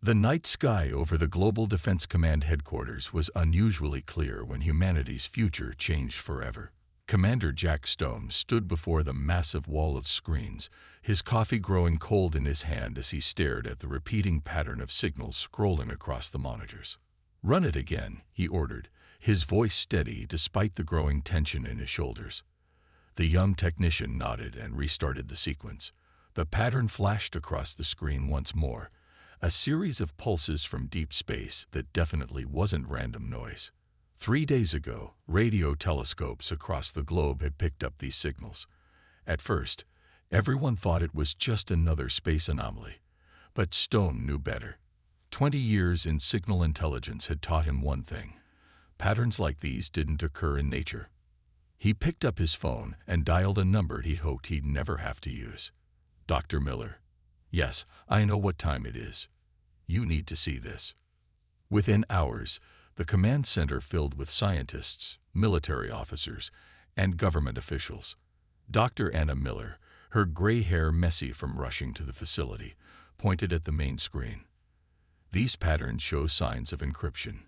The night sky over the Global Defense Command headquarters was unusually clear when humanity's future changed forever. Commander Jack Stone stood before the massive wall of screens, his coffee growing cold in his hand as he stared at the repeating pattern of signals scrolling across the monitors. "Run it again," he ordered, his voice steady despite the growing tension in his shoulders. The young technician nodded and restarted the sequence. The pattern flashed across the screen once more, a series of pulses from deep space that definitely wasn't random noise. 3 days ago, radio telescopes across the globe had picked up these signals. At first, everyone thought it was just another space anomaly. But Stone knew better. 20 years in signal intelligence had taught him one thing: patterns like these didn't occur in nature. He picked up his phone and dialed a number he'd hoped he'd never have to use. "Dr. Miller." "Yes, I know what time it is. You need to see this." Within hours, the command center filled with scientists, military officers, and government officials. Dr. Anna Miller, her gray hair messy from rushing to the facility, pointed at the main screen. "These patterns show signs of encryption.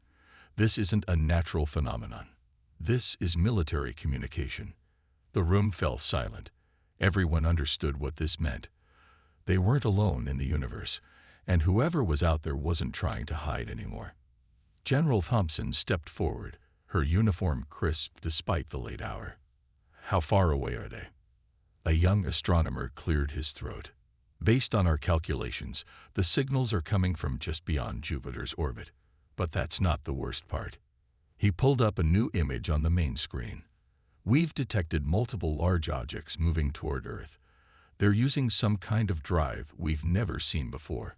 This isn't a natural phenomenon. This is military communication." The room fell silent. Everyone understood what this meant. They weren't alone in the universe, and whoever was out there wasn't trying to hide anymore. General Thompson stepped forward, her uniform crisp despite the late hour. "How far away are they?" A young astronomer cleared his throat. "Based on our calculations, the signals are coming from just beyond Jupiter's orbit. But that's not the worst part." He pulled up a new image on the main screen. "We've detected multiple large objects moving toward Earth. They're using some kind of drive we've never seen before.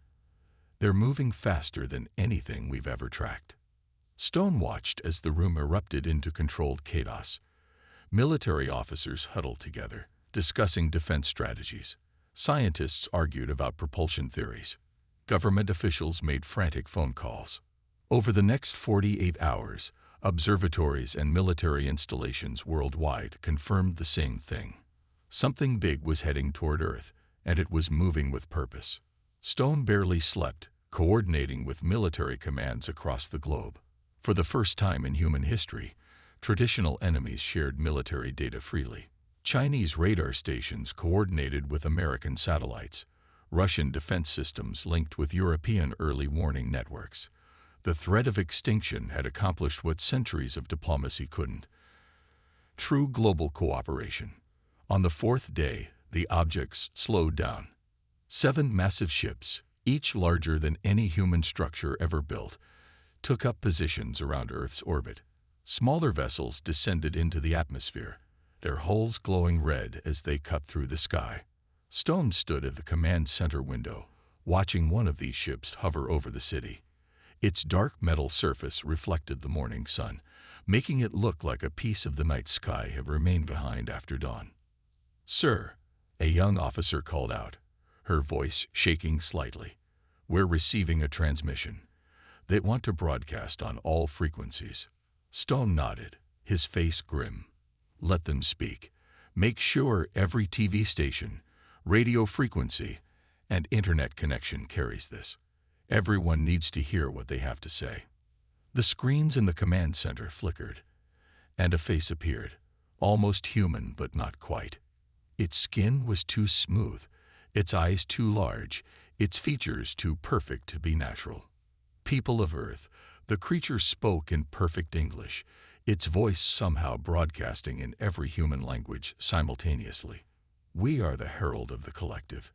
They're moving faster than anything we've ever tracked." Stone watched as the room erupted into controlled chaos. Military officers huddled together, discussing defense strategies. Scientists argued about propulsion theories. Government officials made frantic phone calls. Over the next 48 hours, observatories and military installations worldwide confirmed the same thing. Something big was heading toward Earth, and it was moving with purpose. Stone barely slept, coordinating with military commands across the globe. For the first time in human history, traditional enemies shared military data freely. Chinese radar stations coordinated with American satellites. Russian defense systems linked with European early warning networks. The threat of extinction had accomplished what centuries of diplomacy couldn't: true global cooperation. On the 4th day, the objects slowed down. 7 massive ships, each larger than any human structure ever built, took up positions around Earth's orbit. Smaller vessels descended into the atmosphere, their hulls glowing red as they cut through the sky. Stone stood at the command center window, watching one of these ships hover over the city. Its dark metal surface reflected the morning sun, making it look like a piece of the night sky had remained behind after dawn. "Sir," a young officer called out, her voice shaking slightly, "we're receiving a transmission. They want to broadcast on all frequencies." Stone nodded, his face grim. "Let them speak. Make sure every TV station, radio frequency, and internet connection carries this. Everyone needs to hear what they have to say." The screens in the command center flickered, and a face appeared, almost human but not quite. Its skin was too smooth, its eyes too large, its features too perfect to be natural. "People of Earth," the creature spoke in perfect English, its voice somehow broadcasting in every human language simultaneously. "We are the herald of the collective.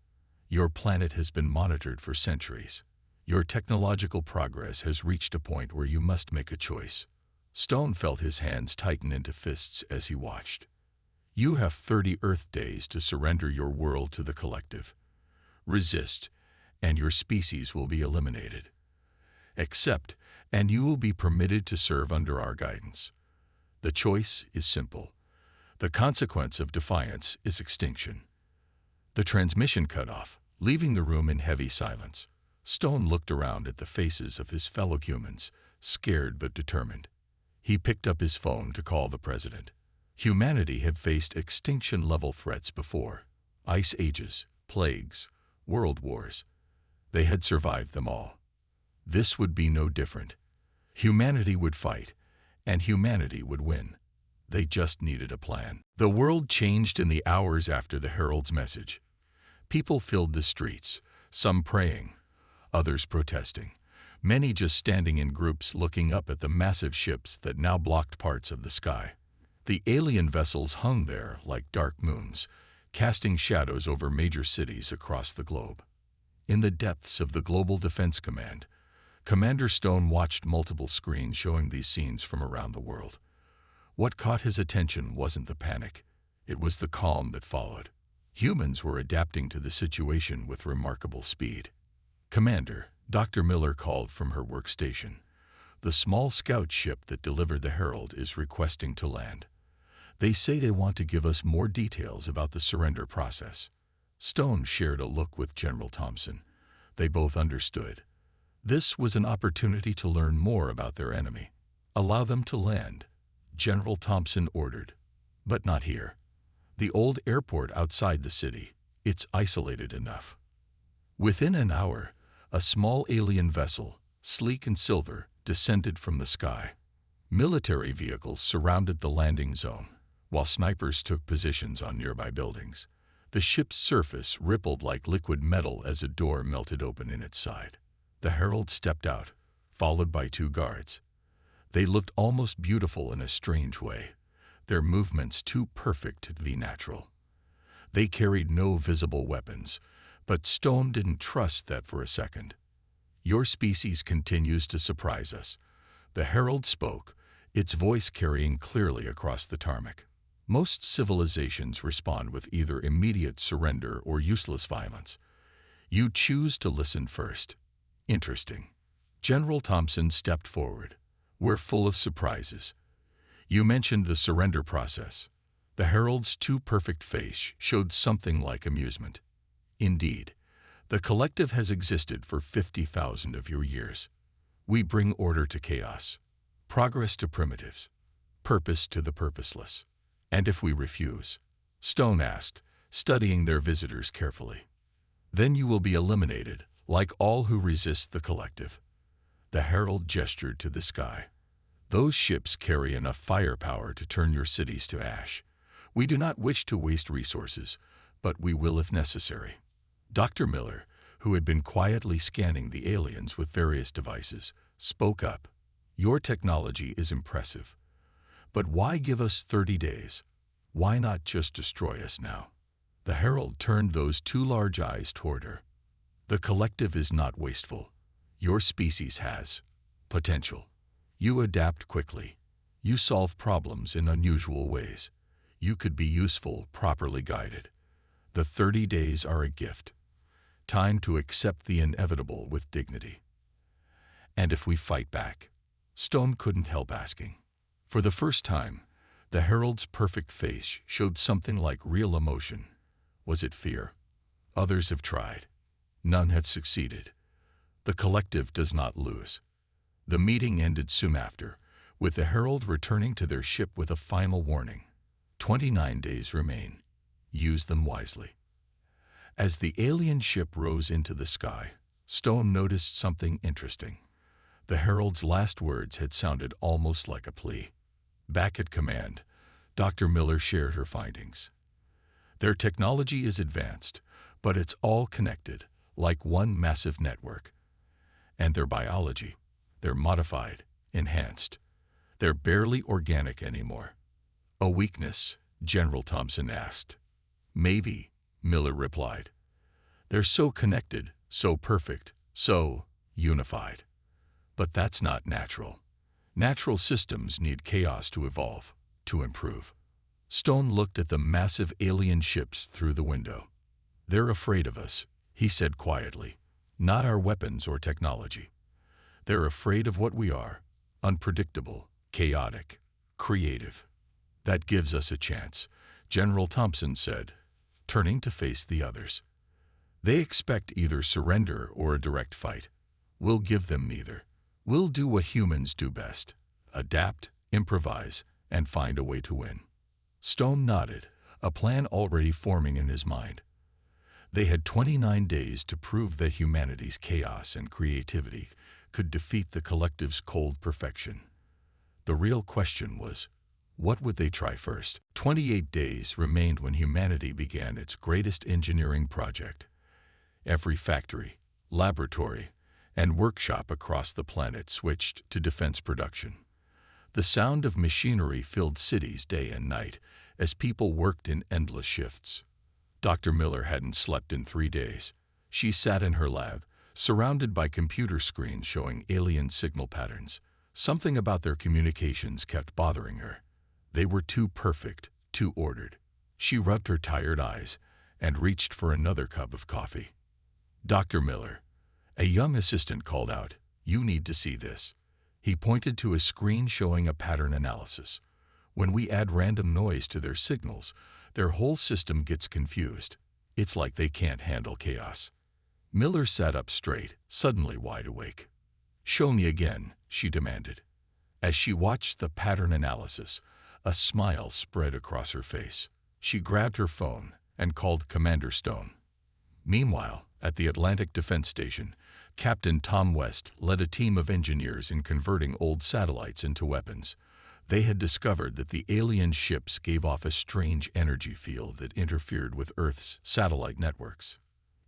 Your planet has been monitored for centuries. Your technological progress has reached a point where you must make a choice." Stone felt his hands tighten into fists as he watched. "You have 30 Earth days to surrender your world to the collective. Resist, and your species will be eliminated. Accept, and you will be permitted to serve under our guidance. The choice is simple. The consequence of defiance is extinction." The transmission cut off, leaving the room in heavy silence. Stone looked around at the faces of his fellow humans, scared but determined. He picked up his phone to call the president. Humanity had faced extinction-level threats before: ice ages, plagues, world wars. They had survived them all. This would be no different. Humanity would fight, and humanity would win. They just needed a plan. The world changed in the hours after the herald's message. People filled the streets, some praying, others protesting, many just standing in groups looking up at the massive ships that now blocked parts of the sky. The alien vessels hung there like dark moons, casting shadows over major cities across the globe. In the depths of the Global Defense Command, Commander Stone watched multiple screens showing these scenes from around the world. What caught his attention wasn't the panic, it was the calm that followed. Humans were adapting to the situation with remarkable speed. "Commander," Dr. Miller called from her workstation. "The small scout ship that delivered the herald is requesting to land. They say they want to give us more details about the surrender process." Stone shared a look with General Thompson. They both understood. This was an opportunity to learn more about their enemy. "Allow them to land," General Thompson ordered. "But not here. The old airport outside the city. It's isolated enough." Within an hour, a small alien vessel, sleek and silver, descended from the sky. Military vehicles surrounded the landing zone, while snipers took positions on nearby buildings. The ship's surface rippled like liquid metal as a door melted open in its side. The herald stepped out, followed by two guards. They looked almost beautiful in a strange way, their movements too perfect to be natural. They carried no visible weapons, but Stone didn't trust that for a second. "Your species continues to surprise us," the herald spoke, its voice carrying clearly across the tarmac. "Most civilizations respond with either immediate surrender or useless violence. You choose to listen first. Interesting." General Thompson stepped forward. "We're full of surprises. You mentioned the surrender process." The herald's too perfect face showed something like amusement. "Indeed, the collective has existed for 50,000 of your years. We bring order to chaos, progress to primitives, purpose to the purposeless. And if we refuse?" Stone asked, studying their visitors carefully. "Then you will be eliminated, like all who resist the collective." The herald gestured to the sky. "Those ships carry enough firepower to turn your cities to ash. We do not wish to waste resources, but we will if necessary." Dr. Miller, who had been quietly scanning the aliens with various devices, spoke up. "Your technology is impressive. But why give us 30 days? Why not just destroy us now?" The herald turned those two large eyes toward her. "The collective is not wasteful. Your species has potential. You adapt quickly. You solve problems in unusual ways. You could be useful, properly guided. The 30 days are a gift. Time to accept the inevitable with dignity." "And if we fight back?" Stone couldn't help asking. For the first time, the herald's perfect face showed something like real emotion. Was it fear? "Others have tried. None have succeeded. The collective does not lose." The meeting ended soon after, with the herald returning to their ship with a final warning. 29 days remain. Use them wisely. As the alien ship rose into the sky, Stone noticed something interesting. The herald's last words had sounded almost like a plea. Back at command, Dr. Miller shared her findings. "Their technology is advanced, but it's all connected, like one massive network. And their biology, they're modified, enhanced. They're barely organic anymore." "A weakness?" General Thompson asked. "Maybe," Miller replied. "They're so connected, so perfect, so unified. But that's not natural. Natural systems need chaos to evolve, to improve." Stone looked at the massive alien ships through the window. "They're afraid of us," he said quietly. "Not our weapons or technology. They're afraid of what we are, unpredictable, chaotic, creative. That gives us a chance," General Thompson said, turning to face the others. "They expect either surrender or a direct fight. We'll give them neither. We'll do what humans do best: adapt, improvise, and find a way to win." Stone nodded, a plan already forming in his mind. They had 29 days to prove that humanity's chaos and creativity could defeat the collective's cold perfection. The real question was, what would they try first? 28 days remained when humanity began its greatest engineering project. Every factory, laboratory, and workshop across the planet switched to defense production. The sound of machinery filled cities day and night as people worked in endless shifts. Dr. Miller hadn't slept in 3 days. She sat in her lab, surrounded by computer screens showing alien signal patterns. Something about their communications kept bothering her. They were too perfect, too ordered. She rubbed her tired eyes and reached for another cup of coffee. Dr. Miller, a young assistant, called out, "You need to see this." He pointed to a screen showing a pattern analysis. When we add random noise to their signals, their whole system gets confused. It's like they can't handle chaos. Miller sat up straight, suddenly wide awake. "Show me again," she demanded. As she watched the pattern analysis, a smile spread across her face. She grabbed her phone and called Commander Stone. Meanwhile, at the Atlantic Defense Station, Captain Tom West led a team of engineers in converting old satellites into weapons. They had discovered that the alien ships gave off a strange energy field that interfered with Earth's satellite networks.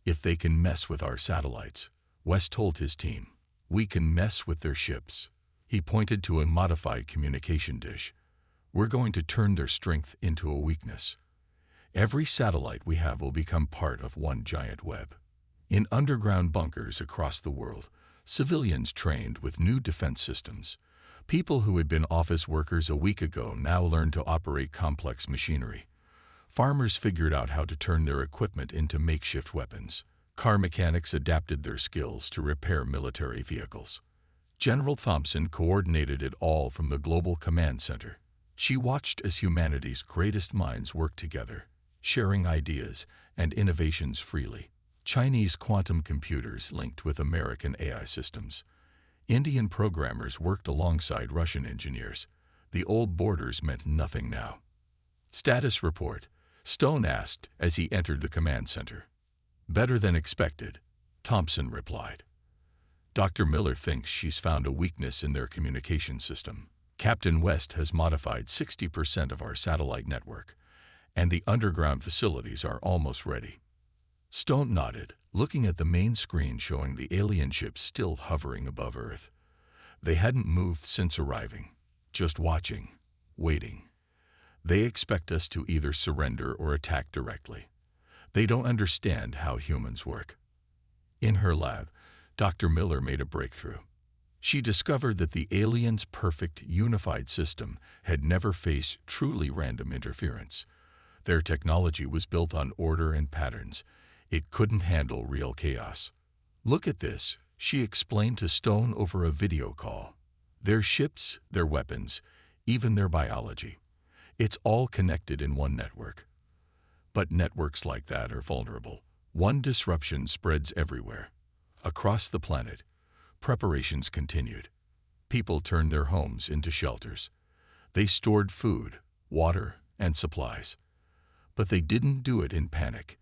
"If they can mess with our satellites," West told his team, "we can mess with their ships." He pointed to a modified communication dish. "We're going to turn their strength into a weakness. Every satellite we have will become part of one giant web." In underground bunkers across the world, civilians trained with new defense systems. People who had been office workers a week ago now learned to operate complex machinery. Farmers figured out how to turn their equipment into makeshift weapons. Car mechanics adapted their skills to repair military vehicles. General Thompson coordinated it all from the Global Command Center. She watched as humanity's greatest minds worked together, sharing ideas and innovations freely. Chinese quantum computers linked with American AI systems. Indian programmers worked alongside Russian engineers. The old borders meant nothing now. "Status report," Stone asked as he entered the command center. "Better than expected," Thompson replied. "Dr. Miller thinks she's found a weakness in their communication system. Captain West has modified 60% of our satellite network, and the underground facilities are almost ready." Stone nodded, looking at the main screen showing the alien ships still hovering above Earth. They hadn't moved since arriving, just watching, waiting. "They expect us to either surrender or attack directly. They don't understand how humans work." In her lab, Dr. Miller made a breakthrough. She discovered that the aliens' perfect, unified system had never faced truly random interference. Their technology was built on order and patterns. It couldn't handle real chaos. "Look at this," she explained to Stone over a video call. "Their ships, their weapons, even their biology. It's all connected in one network." But networks like that are vulnerable. One disruption spreads everywhere. Across the planet, preparations continued. People turned their homes into shelters. They stored food, water, and supplies. But they didn't do it in panic.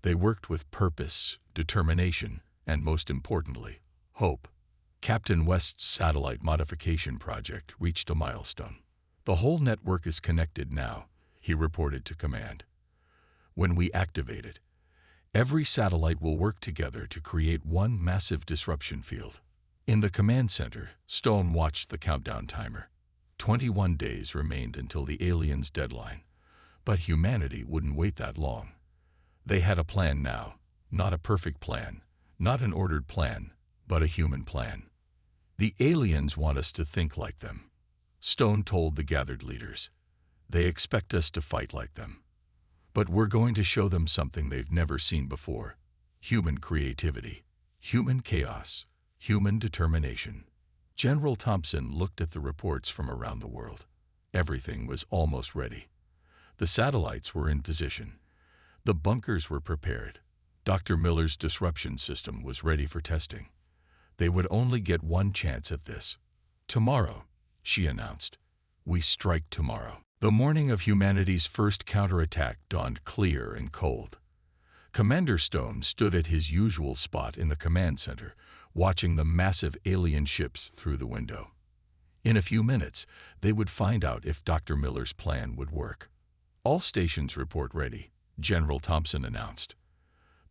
They worked with purpose, determination, and most importantly, hope. Captain West's satellite modification project reached a milestone. "The whole network is connected now," he reported to command. "When we activate it, every satellite will work together to create one massive disruption field." In the command center, Stone watched the countdown timer. 21 days remained until the aliens' deadline. But humanity wouldn't wait that long. They had a plan now, not a perfect plan, not an ordered plan, but a human plan. "The aliens want us to think like them," Stone told the gathered leaders. "They expect us to fight like them. But we're going to show them something they've never seen before: human creativity, human chaos, human determination." General Thompson looked at the reports from around the world. Everything was almost ready. The satellites were in position. The bunkers were prepared. Dr. Miller's disruption system was ready for testing. They would only get one chance at this. "Tomorrow," she announced. "We strike tomorrow." The morning of humanity's first counterattack dawned clear and cold. Commander Stone stood at his usual spot in the command center, watching the massive alien ships through the window. In a few minutes, they would find out if Dr. Miller's plan would work. "All stations report ready," General Thompson announced.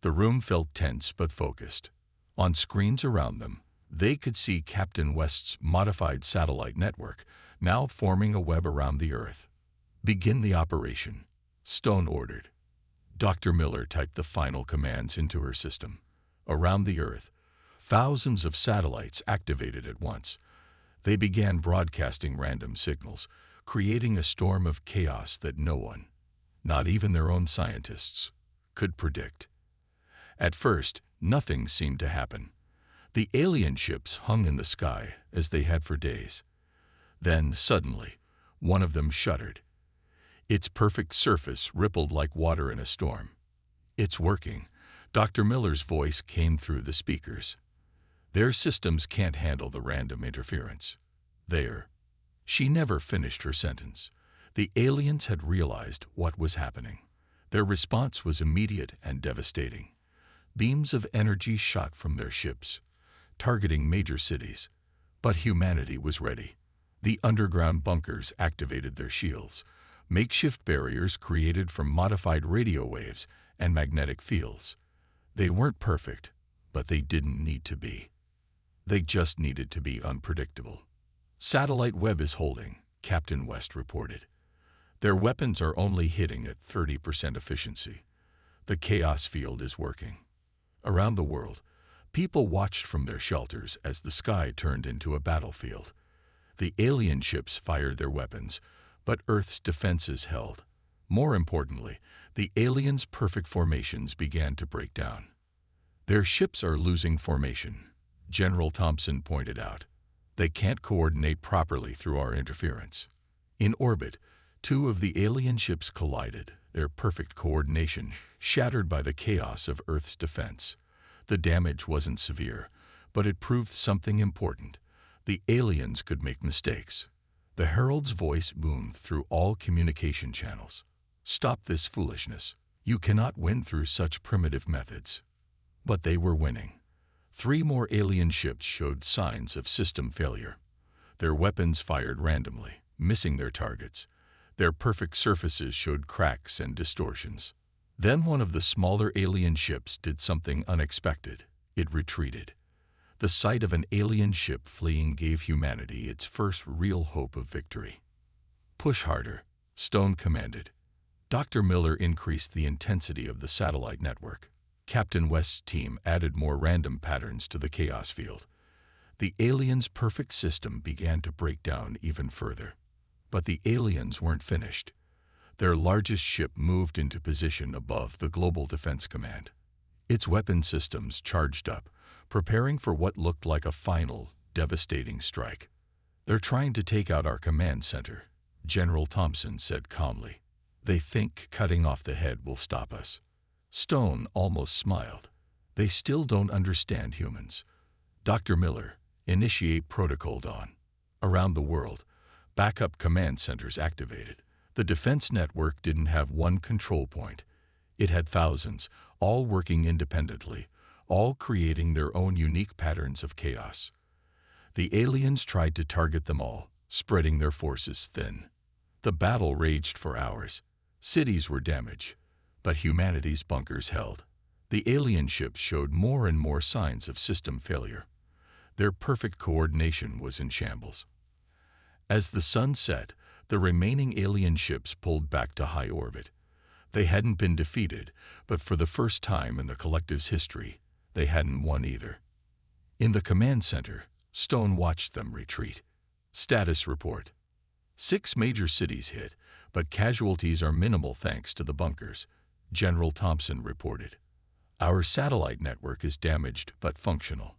The room felt tense but focused. On screens around them, they could see Captain West's modified satellite network now forming a web around the Earth. "Begin the operation," Stone ordered. Dr. Miller typed the final commands into her system. Around the Earth, thousands of satellites activated at once. They began broadcasting random signals, creating a storm of chaos that no one, not even their own scientists, could predict. At first, nothing seemed to happen. The alien ships hung in the sky as they had for days. Then, suddenly, one of them shuddered. Its perfect surface rippled like water in a storm. "It's working," Dr. Miller's voice came through the speakers. "Their systems can't handle the random interference." She never finished her sentence. The aliens had realized what was happening. Their response was immediate and devastating. Beams of energy shot from their ships, targeting major cities. But humanity was ready. The underground bunkers activated their shields, makeshift barriers created from modified radio waves and magnetic fields. They weren't perfect, but they didn't need to be. They just needed to be unpredictable. "Satellite web is holding," Captain West reported. "Their weapons are only hitting at 30% efficiency. The chaos field is working." Around the world, people watched from their shelters as the sky turned into a battlefield. The alien ships fired their weapons, but Earth's defenses held. More importantly, the aliens' perfect formations began to break down. "Their ships are losing formation," General Thompson pointed out. "They can't coordinate properly through our interference." In orbit, two of the alien ships collided, their perfect coordination shattered by the chaos of Earth's defense. The damage wasn't severe, but it proved something important. The aliens could make mistakes. The Herald's voice boomed through all communication channels. "Stop this foolishness. You cannot win through such primitive methods." But they were winning. 3 more alien ships showed signs of system failure. Their weapons fired randomly, missing their targets. Their perfect surfaces showed cracks and distortions. Then one of the smaller alien ships did something unexpected. It retreated. The sight of an alien ship fleeing gave humanity its first real hope of victory. "Push harder," Stone commanded. Dr. Miller increased the intensity of the satellite network. Captain West's team added more random patterns to the chaos field. The aliens' perfect system began to break down even further. But the aliens weren't finished. Their largest ship moved into position above the Global Defense Command. Its weapon systems charged up, preparing for what looked like a final, devastating strike. "They're trying to take out our command center," General Thompson said calmly. "They think cutting off the head will stop us." Stone almost smiled. "They still don't understand humans." "Dr. Miller, initiate Protocol Dawn." Around the world, backup command centers activated. The defense network didn't have one control point. It had thousands, all working independently, all creating their own unique patterns of chaos. The aliens tried to target them all, spreading their forces thin. The battle raged for hours. Cities were damaged, but humanity's bunkers held. The alien ships showed more and more signs of system failure. Their perfect coordination was in shambles. As the sun set, the remaining alien ships pulled back to high orbit. They hadn't been defeated, but for the first time in the collective's history, they hadn't won either. In the command center, Stone watched them retreat. Status report. 6 major cities hit, but casualties are minimal thanks to the bunkers, General Thompson reported. "Our satellite network is damaged but functional.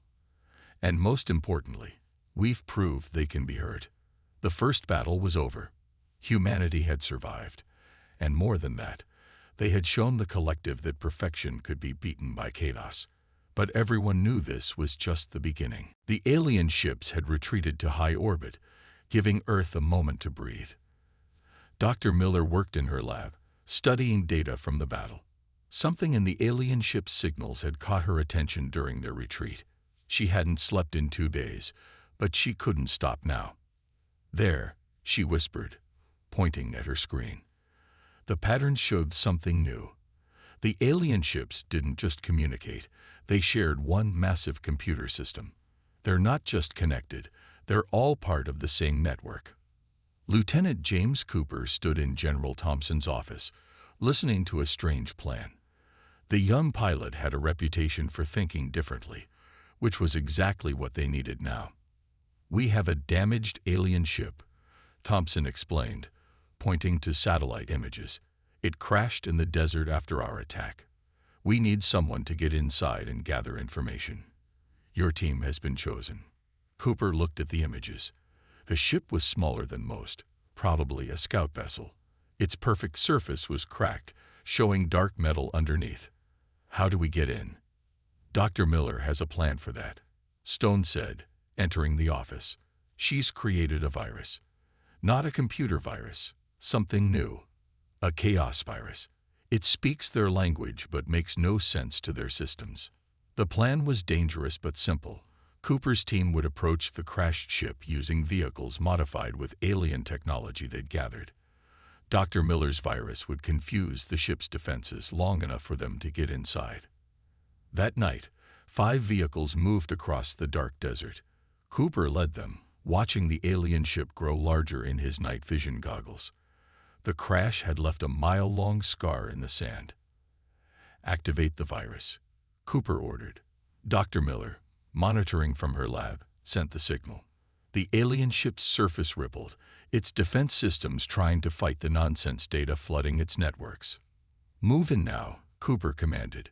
And most importantly, we've proved they can be hurt." The first battle was over. Humanity had survived. And more than that, they had shown the collective that perfection could be beaten by chaos. But everyone knew this was just the beginning. The alien ships had retreated to high orbit, giving Earth a moment to breathe. Dr. Miller worked in her lab, studying data from the battle. Something in the alien ship's signals had caught her attention during their retreat. She hadn't slept in 2 days, but she couldn't stop now. "There," she whispered, pointing at her screen. The patterns showed something new. The alien ships didn't just communicate, they shared one massive computer system. They're not just connected, they're all part of the same network. Lieutenant James Cooper stood in General Thompson's office, listening to a strange plan. The young pilot had a reputation for thinking differently, which was exactly what they needed now. "We have a damaged alien ship," Thompson explained, pointing to satellite images. "It crashed in the desert after our attack. We need someone to get inside and gather information. Your team has been chosen." Cooper looked at the images. The ship was smaller than most, probably a scout vessel. Its perfect surface was cracked, showing dark metal underneath. "How do we get in?" "Dr. Miller has a plan for that," Stone said, entering the office. "She's created a virus. Not a computer virus, something new. A chaos virus. It speaks their language but makes no sense to their systems." The plan was dangerous but simple. Cooper's team would approach the crashed ship using vehicles modified with alien technology they'd gathered. Dr. Miller's virus would confuse the ship's defenses long enough for them to get inside. That night, 5 vehicles moved across the dark desert. Cooper led them, watching the alien ship grow larger in his night vision goggles. The crash had left a mile-long scar in the sand. "Activate the virus," Cooper ordered. Dr. Miller, monitoring from her lab, sent the signal. The alien ship's surface rippled, its defense systems trying to fight the nonsense data flooding its networks. "Move in now," Cooper commanded.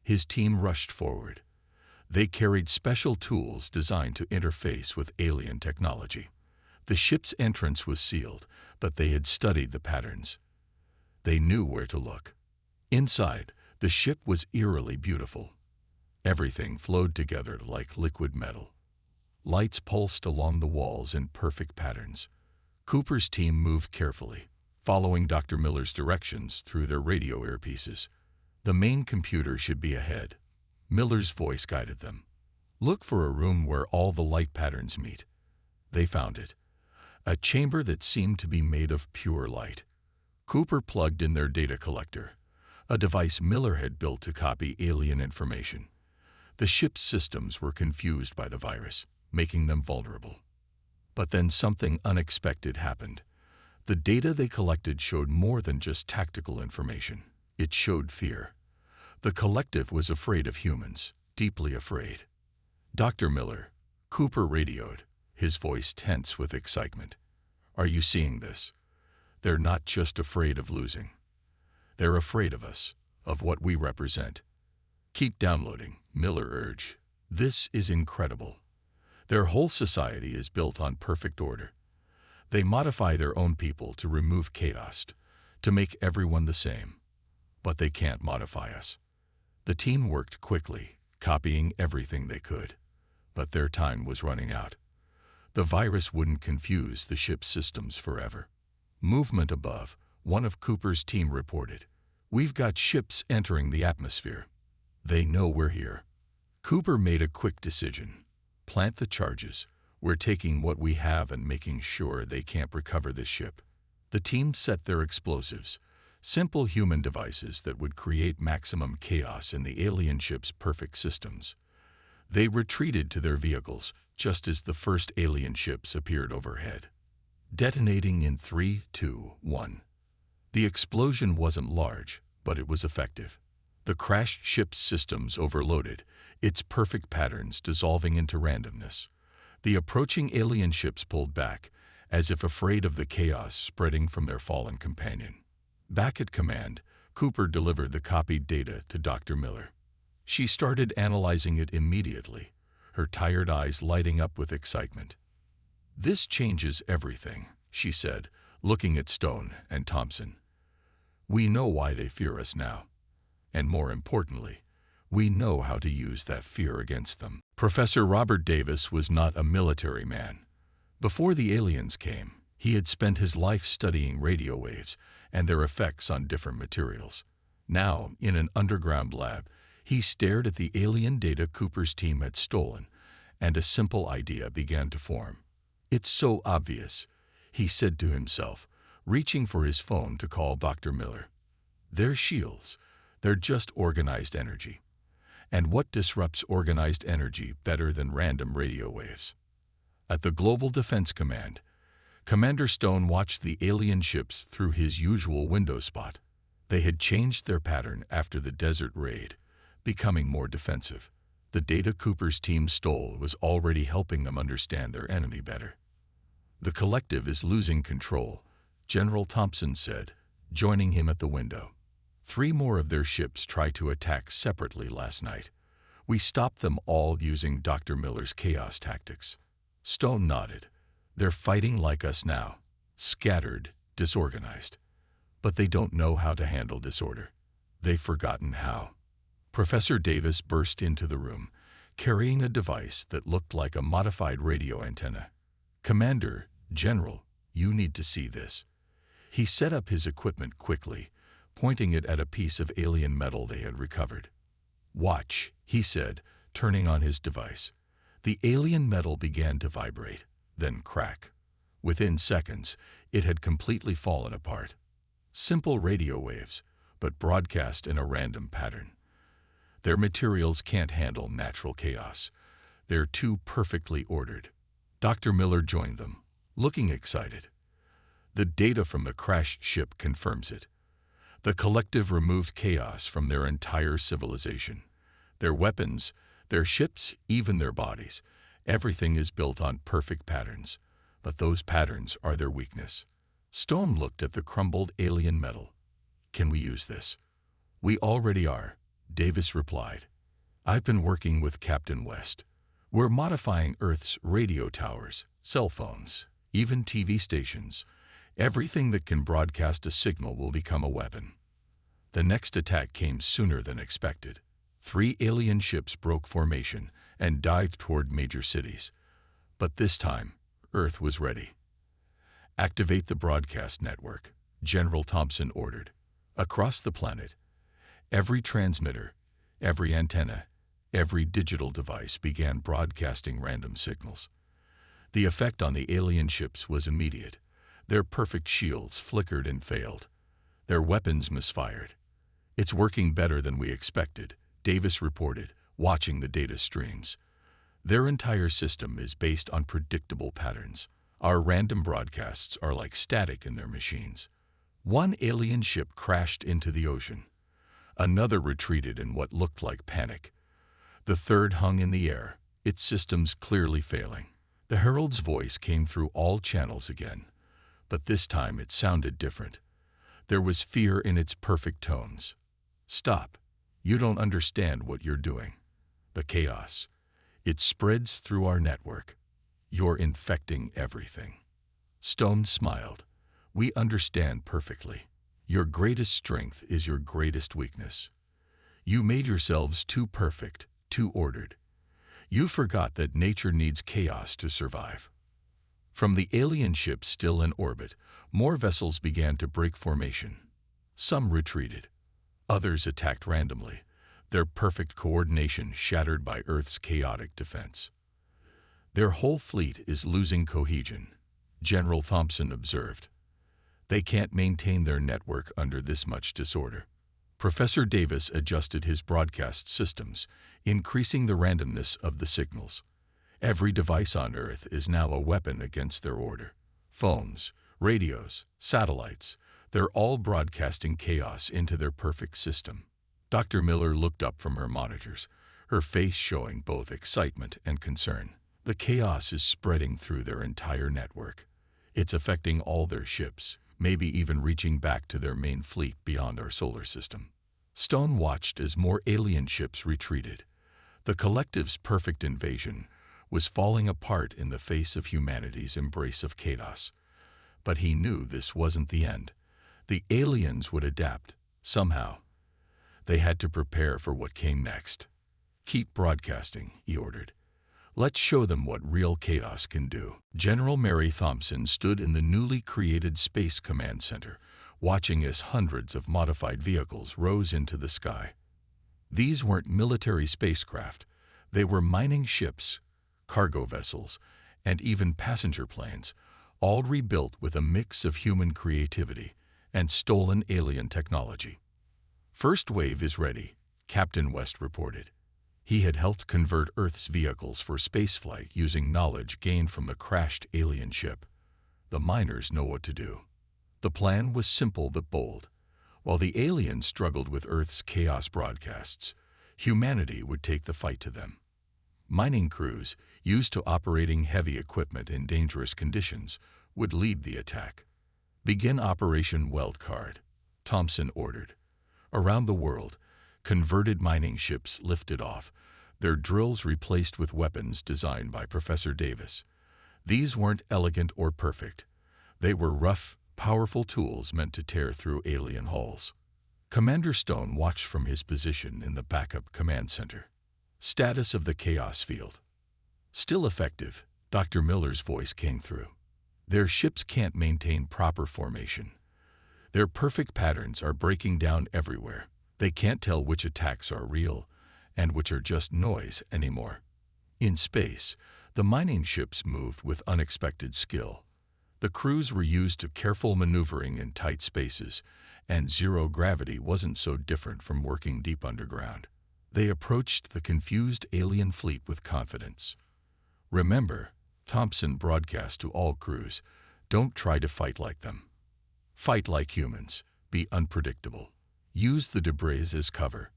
His team rushed forward. They carried special tools designed to interface with alien technology. The ship's entrance was sealed, but they had studied the patterns. They knew where to look. Inside, the ship was eerily beautiful. Everything flowed together like liquid metal. Lights pulsed along the walls in perfect patterns. Cooper's team moved carefully, following Dr. Miller's directions through their radio earpieces. The main computer should be ahead. Miller's voice guided them. "Look for a room where all the light patterns meet." They found it. A chamber that seemed to be made of pure light. Cooper plugged in their data collector, a device Miller had built to copy alien information. The ship's systems were confused by the virus, making them vulnerable. But then something unexpected happened. The data they collected showed more than just tactical information. It showed fear. The collective was afraid of humans, deeply afraid. "Dr. Miller," Cooper radioed, his voice tense with excitement. "Are you seeing this? They're not just afraid of losing. They're afraid of us, of what we represent." "Keep downloading," Miller urged. "This is incredible. Their whole society is built on perfect order. They modify their own people to remove chaos, to make everyone the same. But they can't modify us." The team worked quickly, copying everything they could. But their time was running out. The virus wouldn't confuse the ship's systems forever. "Movement above," one of Cooper's team reported. "We've got ships entering the atmosphere. They know we're here." Cooper made a quick decision. "Plant the charges. We're taking what we have and making sure they can't recover this ship." The team set their explosives, simple human devices that would create maximum chaos in the alien ship's perfect systems. They retreated to their vehicles just as the first alien ships appeared overhead. Detonating in 3, 2, 1. The explosion wasn't large, but it was effective. The crashed ship's systems overloaded, its perfect patterns dissolving into randomness. The approaching alien ships pulled back, as if afraid of the chaos spreading from their fallen companion. Back at command, Cooper delivered the copied data to Dr. Miller. She started analyzing it immediately, her tired eyes lighting up with excitement. "This changes everything," she said, looking at Stone and Thompson. "We know why they fear us now. And more importantly, we know how to use that fear against them." Professor Robert Davis was not a military man. Before the aliens came, he had spent his life studying radio waves and their effects on different materials. Now, in an underground lab, he stared at the alien data Cooper's team had stolen, and a simple idea began to form. "It's so obvious," he said to himself, reaching for his phone to call Dr. Miller. "They're shields. They're just organized energy. And what disrupts organized energy better than random radio waves?" At the Global Defense Command, Commander Stone watched the alien ships through his usual window spot. They had changed their pattern after the desert raid, becoming more defensive. The data Cooper's team stole was already helping them understand their enemy better. "The collective is losing control," General Thompson said, joining him at the window. "3 more of their ships tried to attack separately last night. We stopped them all using Dr. Miller's chaos tactics." Stone nodded. "They're fighting like us now, scattered, disorganized. But they don't know how to handle disorder. They've forgotten how." Professor Davis burst into the room, carrying a device that looked like a modified radio antenna. "Commander, General, you need to see this." He set up his equipment quickly, pointing it at a piece of alien metal they had recovered. "Watch," he said, turning on his device. The alien metal began to vibrate, then crack. Within seconds, it had completely fallen apart. Simple radio waves, but broadcast in a random pattern. Their materials can't handle natural chaos. They're too perfectly ordered. Dr. Miller joined them, looking excited. "The data from the crashed ship confirms it. The collective removed chaos from their entire civilization. Their weapons, their ships, even their bodies. Everything is built on perfect patterns. But those patterns are their weakness." Stone looked at the crumbled alien metal. "Can we use this?" "We already are," Davis replied. "I've been working with Captain West. We're modifying Earth's radio towers, cell phones, even TV stations. Everything that can broadcast a signal will become a weapon." The next attack came sooner than expected. 3 alien ships broke formation and dived toward major cities. But this time, Earth was ready. "Activate the broadcast network," General Thompson ordered. Across the planet, every transmitter, every antenna, every digital device began broadcasting random signals. The effect on the alien ships was immediate. Their perfect shields flickered and failed. Their weapons misfired. "It's working better than we expected," Davis reported, watching the data streams. "Their entire system is based on predictable patterns. Our random broadcasts are like static in their machines." 1 alien ship crashed into the ocean. Another retreated in what looked like panic. The third hung in the air, its systems clearly failing. The herald's voice came through all channels again, but this time it sounded different. There was fear in its perfect tones. "Stop. You don't understand what you're doing. The chaos. It spreads through our network. You're infecting everything." Stone smiled. "We understand perfectly. Your greatest strength is your greatest weakness. You made yourselves too perfect, too ordered. You forgot that nature needs chaos to survive." From the alien ships still in orbit, more vessels began to break formation. Some retreated. Others attacked randomly, their perfect coordination shattered by Earth's chaotic defense. "Their whole fleet is losing cohesion," General Thompson observed. "They can't maintain their network under this much disorder." Professor Davis adjusted his broadcast systems, increasing the randomness of the signals. Every device on Earth is now a weapon against their order. Phones, radios, satellites, they're all broadcasting chaos into their perfect system. Dr. Miller looked up from her monitors, her face showing both excitement and concern. "The chaos is spreading through their entire network. It's affecting all their ships, maybe even reaching back to their main fleet beyond our solar system." Stone watched as more alien ships retreated. The collective's perfect invasion was falling apart in the face of humanity's embrace of chaos. But he knew this wasn't the end. The aliens would adapt, somehow. They had to prepare for what came next. "Keep broadcasting," he ordered. "Let's show them what real chaos can do." General Mary Thompson stood in the newly created Space Command Center, watching as hundreds of modified vehicles rose into the sky. These weren't military spacecraft. They were mining ships, cargo vessels, and even passenger planes, all rebuilt with a mix of human creativity and stolen alien technology. "First wave is ready," Captain West reported. He had helped convert Earth's vehicles for spaceflight using knowledge gained from the crashed alien ship. The miners know what to do. The plan was simple but bold. While the aliens struggled with Earth's chaos broadcasts, humanity would take the fight to them. Mining crews, used to operating heavy equipment in dangerous conditions, would lead the attack. "Begin Operation Wildcard," Thompson ordered. Around the world, converted mining ships lifted off, their drills replaced with weapons designed by Professor Davis. These weren't elegant or perfect. They were rough, powerful tools meant to tear through alien hulls. Commander Stone watched from his position in the backup command center. "Status of the chaos field." "Still effective," Dr. Miller's voice came through. "Their ships can't maintain proper formation. Their perfect patterns are breaking down everywhere. They can't tell which attacks are real and which are just noise anymore." In space, the mining ships moved with unexpected skill. The crews were used to careful maneuvering in tight spaces, and zero gravity wasn't so different from working deep underground. They approached the confused alien fleet with confidence. "Remember," Thompson broadcast to all crews, "don't try to fight like them. Fight like humans. Be unpredictable. Use the debris as cover.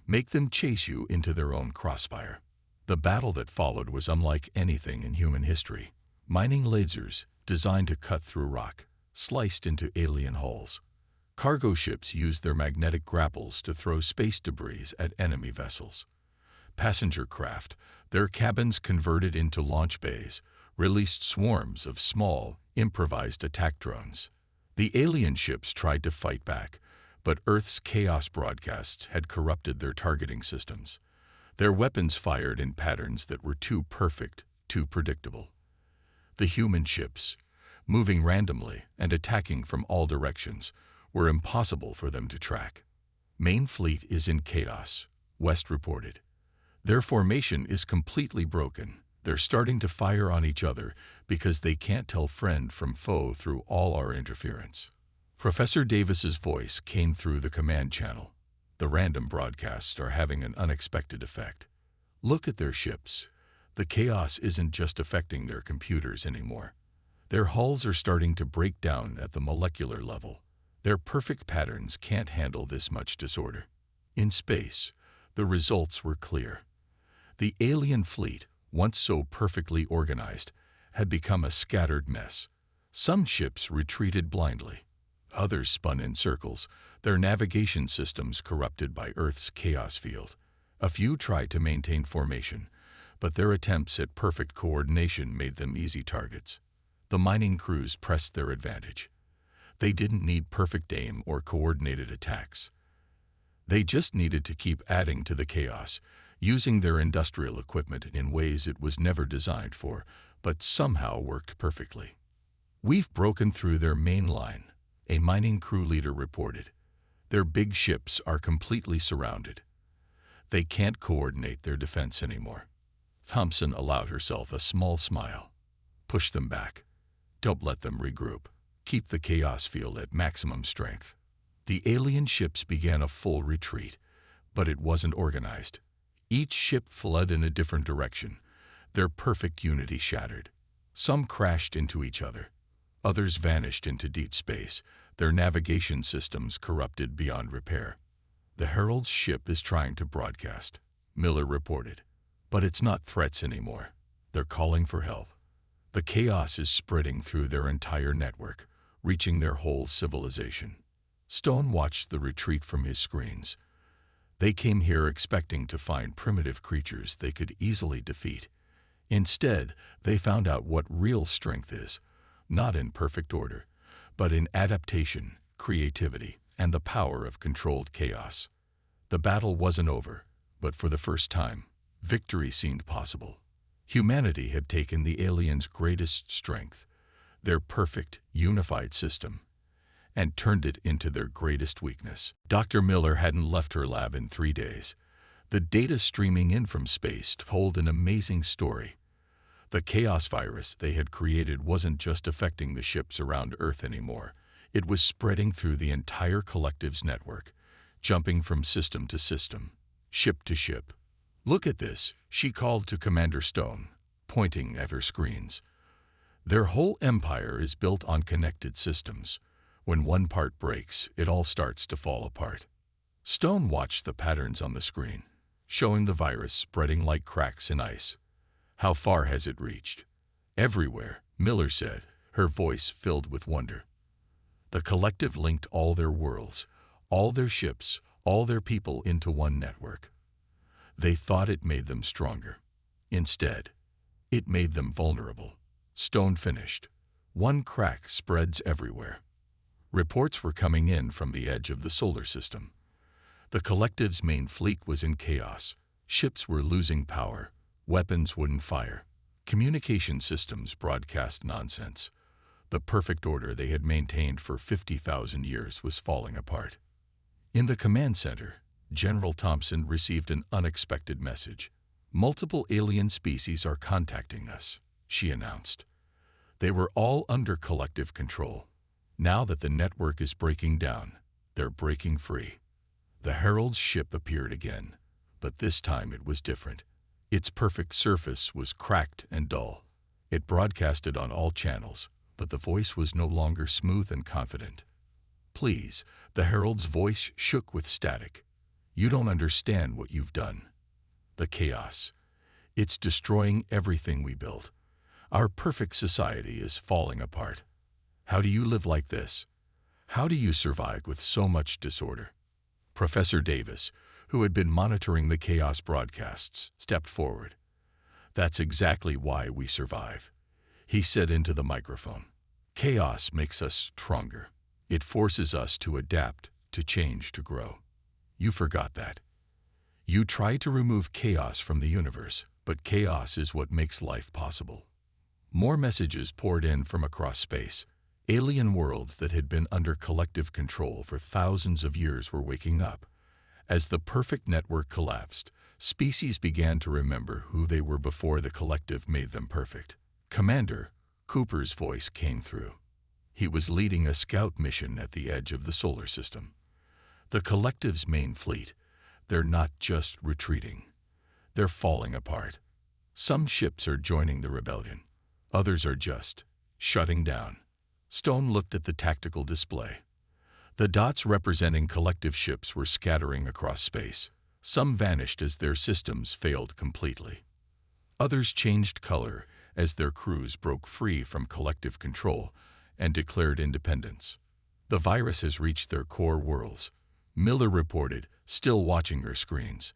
Make them chase you into their own crossfire." The battle that followed was unlike anything in human history. Mining lasers, designed to cut through rock, sliced into alien hulls. Cargo ships used their magnetic grapples to throw space debris at enemy vessels. Passenger craft, their cabins converted into launch bays, released swarms of small, improvised attack drones. The alien ships tried to fight back, but Earth's chaos broadcasts had corrupted their targeting systems. Their weapons fired in patterns that were too perfect, too predictable. The human ships, moving randomly and attacking from all directions, were impossible for them to track. "Main fleet is in chaos," West reported. "Their formation is completely broken. They're starting to fire on each other because they can't tell friend from foe through all our interference." Professor Davis's voice came through the command channel. "The random broadcasts are having an unexpected effect. Look at their ships. The chaos isn't just affecting their computers anymore. Their hulls are starting to break down at the molecular level. Their perfect patterns can't handle this much disorder." In space, the results were clear. The alien fleet, once so perfectly organized, had become a scattered mess. Some ships retreated blindly. Others spun in circles, their navigation systems corrupted by Earth's chaos field. A few tried to maintain formation, but their attempts at perfect coordination made them easy targets. The mining crews pressed their advantage. They didn't need perfect aim or coordinated attacks. They just needed to keep adding to the chaos, using their industrial equipment in ways it was never designed for, but somehow worked perfectly. "We've broken through their main line," a mining crew leader reported. "Their big ships are completely surrounded. They can't coordinate their defense anymore." Thompson allowed herself a small smile. "Push them back. Don't let them regroup. Keep the chaos field at maximum strength." The alien ships began a full retreat, but it wasn't organized. Each ship fled in a different direction, their perfect unity shattered. Some crashed into each other. Others vanished into deep space, their navigation systems corrupted beyond repair. "The Herald's ship is trying to broadcast," Miller reported. "But it's not threats anymore. They're calling for help. The chaos is spreading through their entire network, reaching their whole civilization." Stone watched the retreat from his screens. They came here expecting to find primitive creatures they could easily defeat. Instead, they found out what real strength is, not in perfect order, but in adaptation, creativity, and the power of controlled chaos. The battle wasn't over, but for the first time, victory seemed possible. Humanity had taken the aliens' greatest strength, their perfect, unified system, and turned it into their greatest weakness. Dr. Miller hadn't left her lab in 3 days. The data streaming in from space told an amazing story. The chaos virus they had created wasn't just affecting the ships around Earth anymore. It was spreading through the entire collective's network, jumping from system to system, ship to ship. "Look at this," she called to Commander Stone, pointing at her screens. "Their whole empire is built on connected systems. When one part breaks, it all starts to fall apart." Stone watched the patterns on the screen, showing the virus spreading like cracks in ice. "How far has it reached?" "Everywhere," Miller said, her voice filled with wonder. The collective linked all their worlds, all their ships, all their people into one network. They thought it made them stronger. Instead, it made them vulnerable. Stone finished. "One crack spreads everywhere." Reports were coming in from the edge of the solar system. The collective's main fleet was in chaos. Ships were losing power. Weapons wouldn't fire. Communication systems broadcast nonsense. The perfect order they had maintained for 50,000 years was falling apart. In the command center, General Thompson received an unexpected message. "Multiple alien species are contacting us," she announced. They were all under collective control. Now that the network is breaking down, they're breaking free. The Herald's ship appeared again, but this time it was different. Its perfect surface was cracked and dull. It broadcasted on all channels, but the voice was no longer smooth and confident. "Please," the Herald's voice shook with static. "You don't understand what you've done. The chaos. It's destroying everything we built. Our perfect society is falling apart. How do you live like this? How do you survive with so much disorder?" Professor Davis, who had been monitoring the chaos broadcasts, stepped forward. "That's exactly why we survive," he said into the microphone. "Chaos makes us stronger. It forces us to adapt, to change, to grow. You forgot that. You try to remove chaos from the universe, but chaos is what makes life possible." More messages poured in from across space. Alien worlds that had been under collective control for thousands of years were waking up. As the perfect network collapsed, species began to remember who they were before the collective made them perfect. Commander Cooper's voice came through. He was leading a scout mission at the edge of the solar system. "The collective's main fleet, they're not just retreating. They're falling apart. Some ships are joining the rebellion. Others are just shutting down." Stone looked at the tactical display. The dots representing collective ships were scattering across space. Some vanished as their systems failed completely. Others changed color as their crews broke free from collective control and declared independence. "The virus has reached their core worlds," Miller reported, still watching her screens.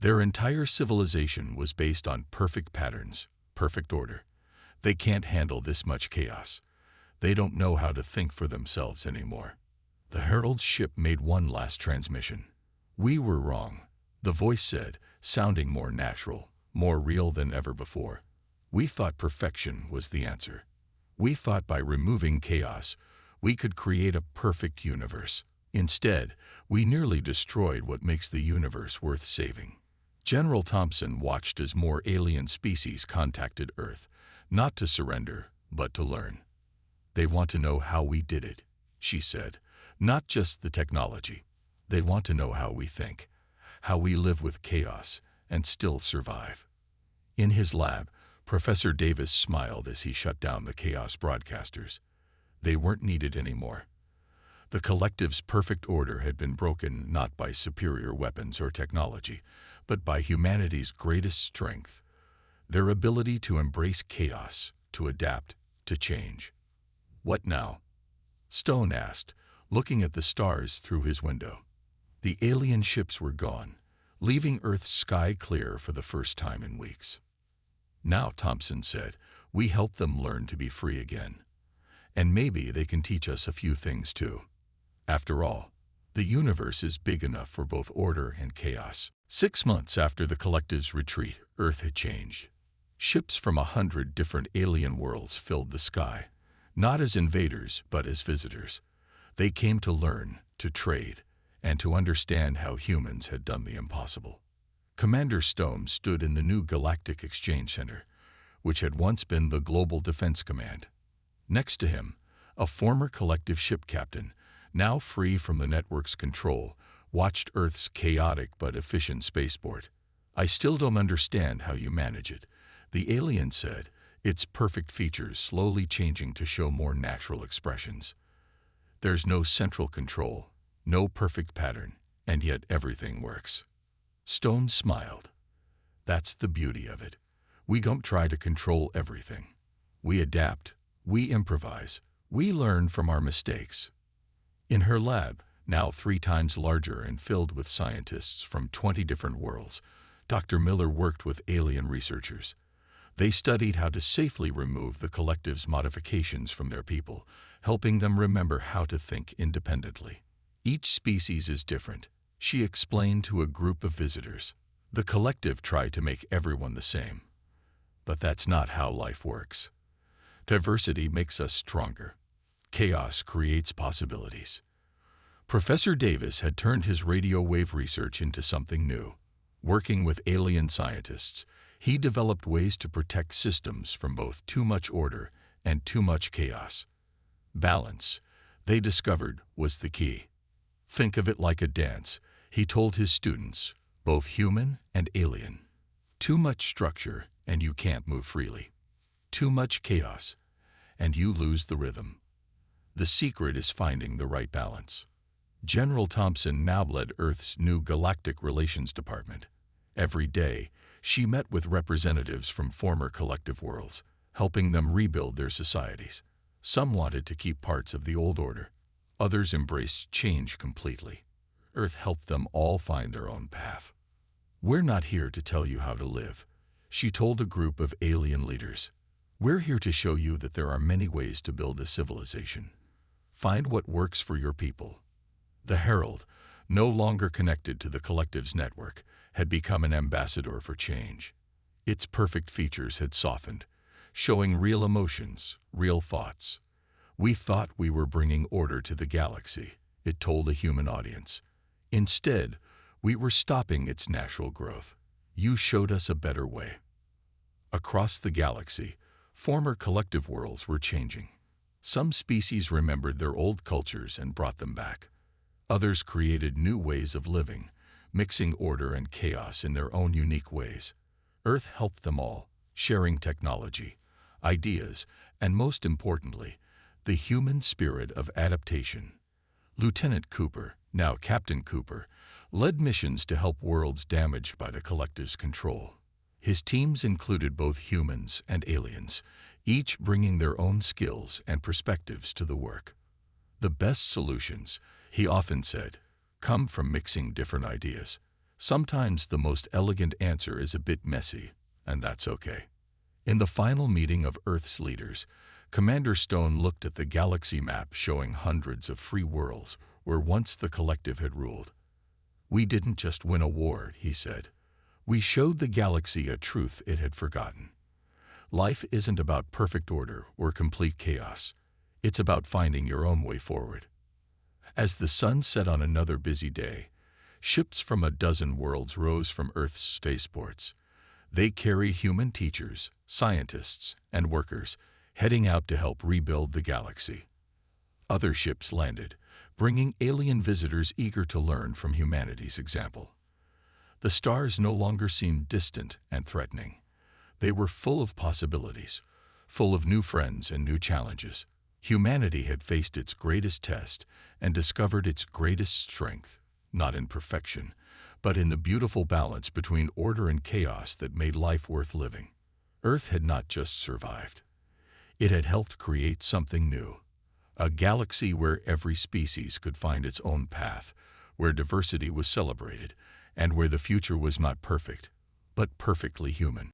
"Their entire civilization was based on perfect patterns, perfect order. They can't handle this much chaos. They don't know how to think for themselves anymore." The Herald's ship made one last transmission. "We were wrong," the voice said, sounding more natural, more real than ever before. "We thought perfection was the answer. We thought by removing chaos, we could create a perfect universe. Instead, we nearly destroyed what makes the universe worth saving." General Thompson watched as more alien species contacted Earth, not to surrender, but to learn. "They want to know how we did it," she said. "Not just the technology. They want to know how we think, how we live with chaos and still survive." In his lab, Professor Davis smiled as he shut down the chaos broadcasters. They weren't needed anymore. The collective's perfect order had been broken not by superior weapons or technology, but by humanity's greatest strength, their ability to embrace chaos, to adapt, to change. "What now?" Stone asked, looking at the stars through his window. The alien ships were gone, leaving Earth's sky clear for the first time in weeks. "Now," Thompson said, "we help them learn to be free again. And maybe they can teach us a few things too. After all, the universe is big enough for both order and chaos." 6 months after the collective's retreat, Earth had changed. Ships from 100 different alien worlds filled the sky, not as invaders, but as visitors. They came to learn, to trade, and to understand how humans had done the impossible. Commander Stone stood in the new Galactic Exchange Center, which had once been the Global Defense Command. Next to him, a former collective ship captain, now free from the network's control, watched Earth's chaotic but efficient spaceport. "I still don't understand how you manage it," the alien said, its perfect features slowly changing to show more natural expressions. "There's no central control, no perfect pattern, and yet everything works." Stone smiled. "That's the beauty of it. We don't try to control everything. We adapt, we improvise, we learn from our mistakes." In her lab, now 3 times larger and filled with scientists from 20 different worlds, Dr. Miller worked with alien researchers. They studied how to safely remove the collective's modifications from their people, helping them remember how to think independently. "Each species is different," she explained to a group of visitors. "The collective tried to make everyone the same. But that's not how life works. Diversity makes us stronger. Chaos creates possibilities." Professor Davis had turned his radio wave research into something new. Working with alien scientists, he developed ways to protect systems from both too much order and too much chaos. Balance, they discovered, was the key. "Think of it like a dance," he told his students, both human and alien. "Too much structure, and you can't move freely. Too much chaos, and you lose the rhythm. The secret is finding the right balance." General Thompson now led Earth's new Galactic Relations Department. Every day, she met with representatives from former collective worlds, helping them rebuild their societies. Some wanted to keep parts of the old order. Others embraced change completely. Earth helped them all find their own path. "We're not here to tell you how to live," she told a group of alien leaders. "We're here to show you that there are many ways to build a civilization. Find what works for your people." The Herald, no longer connected to the collective's network, had become an ambassador for change. Its perfect features had softened, showing real emotions, real thoughts. "We thought we were bringing order to the galaxy," it told a human audience. "Instead, we were stopping its natural growth. You showed us a better way." Across the galaxy, former collective worlds were changing. Some species remembered their old cultures and brought them back. Others created new ways of living, mixing order and chaos in their own unique ways. Earth helped them all, sharing technology, ideas, and most importantly, the human spirit of adaptation. Lieutenant Cooper, now Captain Cooper, led missions to help worlds damaged by the collective's control. His teams included both humans and aliens, each bringing their own skills and perspectives to the work. "The best solutions," he often said, "come from mixing different ideas. Sometimes the most elegant answer is a bit messy, and that's okay." In the final meeting of Earth's leaders, Commander Stone looked at the galaxy map showing hundreds of free worlds where once the collective had ruled. "We didn't just win a war," he said. "We showed the galaxy a truth it had forgotten. Life isn't about perfect order or complete chaos. It's about finding your own way forward." As the sun set on another busy day, ships from a dozen worlds rose from Earth's spaceports. They carried human teachers, scientists, and workers, heading out to help rebuild the galaxy. Other ships landed, bringing alien visitors eager to learn from humanity's example. The stars no longer seemed distant and threatening. They were full of possibilities, full of new friends and new challenges. Humanity had faced its greatest test and discovered its greatest strength, not in perfection, but in the beautiful balance between order and chaos that made life worth living. Earth had not just survived. It had helped create something new, a galaxy where every species could find its own path, where diversity was celebrated, and where the future was not perfect, but perfectly human.